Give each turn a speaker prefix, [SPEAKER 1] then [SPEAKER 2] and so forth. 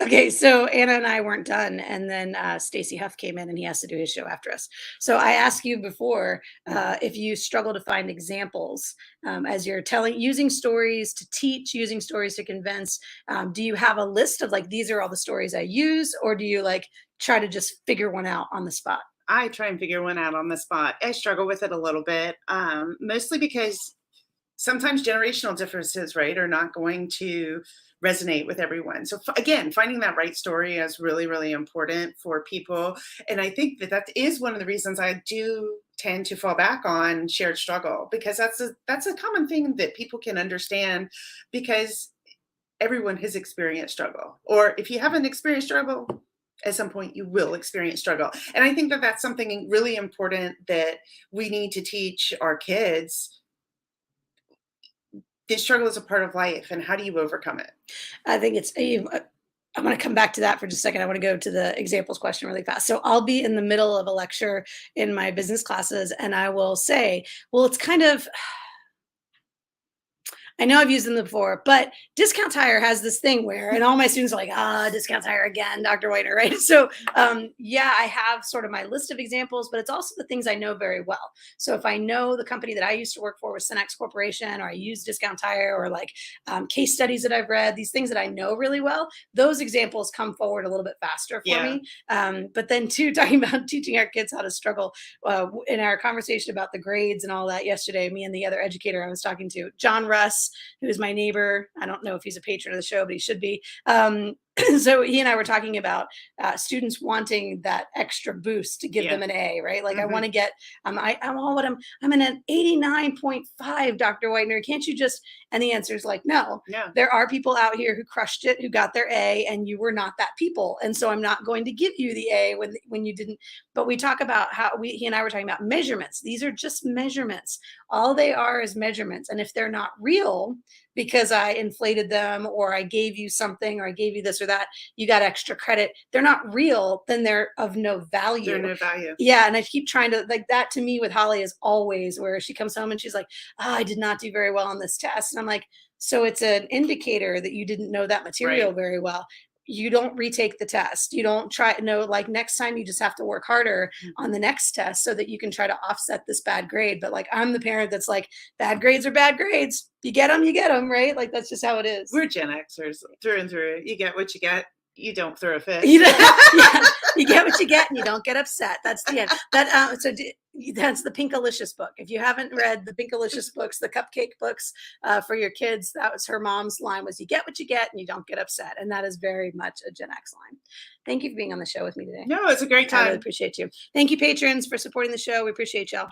[SPEAKER 1] Okay, so Anna and I weren't done, and then Stacy Huff came in, and he has to do his show after us. So I asked you before if you struggle to find examples as you're telling, using stories to teach, using stories to convince. Do you have a list of like these are all the stories I use, or do you like try to just figure one out on the spot?
[SPEAKER 2] I try and figure one out on the spot. I struggle with it a little bit, mostly because sometimes generational differences, right, are not going to resonate with everyone. So again, finding that right story is really, really important for people. And I think that that is one of the reasons I do tend to fall back on shared struggle, because that's a common thing that people can understand, because everyone has experienced struggle. Or if you haven't experienced struggle, at some point you will experience struggle. And I think that that's something really important that we need to teach our kids. The struggle is a part of life, and how do you overcome it?
[SPEAKER 1] I think it's I'm going to come back to that for just a second. I want to go to the examples question really fast. So I'll be in the middle of a lecture in my business classes, and I will say, well, it's kind of I know I've used them before, but Discount Tire has this thing where, and all my students are like, Discount Tire again, Dr. Whitener, right? So, yeah, I have sort of my list of examples, but it's also the things I know very well. So, if I know the company that I used to work for was Cenex Corporation, or I use Discount Tire, or like case studies that I've read, these things that I know really well, those examples come forward a little bit faster for
[SPEAKER 2] Yeah.
[SPEAKER 1] me. But then, too, talking about teaching our kids how to struggle, in our conversation about the grades and all that yesterday, me and the other educator I was talking to, John Russ, who is my neighbor. I don't know if he's a patron of the show, but he should be. So he and I were talking about students wanting that extra boost to give
[SPEAKER 2] Yeah.
[SPEAKER 1] them an A, right? Like I
[SPEAKER 2] Mhm.
[SPEAKER 1] want to get, I'm in an 89.5, Dr. Whitener. Can't you just, and the answer is like, no,
[SPEAKER 2] Yeah.
[SPEAKER 1] there are people out here who crushed it, who got their A, and you were not that people. And so I'm not going to give you the A when you didn't. But we talk about how he and I were talking about measurements. These are just measurements. All they are is measurements. And if they're not real, because I inflated them, or I gave you something, or I gave you this or that, you got extra credit. They're not real, then they're of no
[SPEAKER 2] They're
[SPEAKER 1] value.
[SPEAKER 2] no value.
[SPEAKER 1] Yeah. And I keep trying to, like, that to me with Holly is always where she comes home and she's like, I did not do very well on this test. And I'm like, so it's an indicator that you didn't know that material
[SPEAKER 2] Right.
[SPEAKER 1] very well. You don't retake the test. You don't try, no, like next time you just have to work harder on the next test so that you can try to offset this bad grade. But like, I'm the parent that's like, bad grades are bad grades. You get them, right? Like, that's just how it is.
[SPEAKER 2] We're Gen Xers through and through. You get what you get. You don't throw a fit.
[SPEAKER 1] You know, yeah, you get what you get and you don't get upset. That's the end. That's the Pinkalicious book. If you haven't read the Pinkalicious books, the cupcake books for your kids, that was her mom's line, was you get what you get and you don't get upset. And that is very much a Gen X line. Thank you for being on the show with me today.
[SPEAKER 2] No, it's a great
[SPEAKER 1] I really
[SPEAKER 2] time.
[SPEAKER 1] appreciate you. Thank you, patrons, for supporting the show. We appreciate y'all.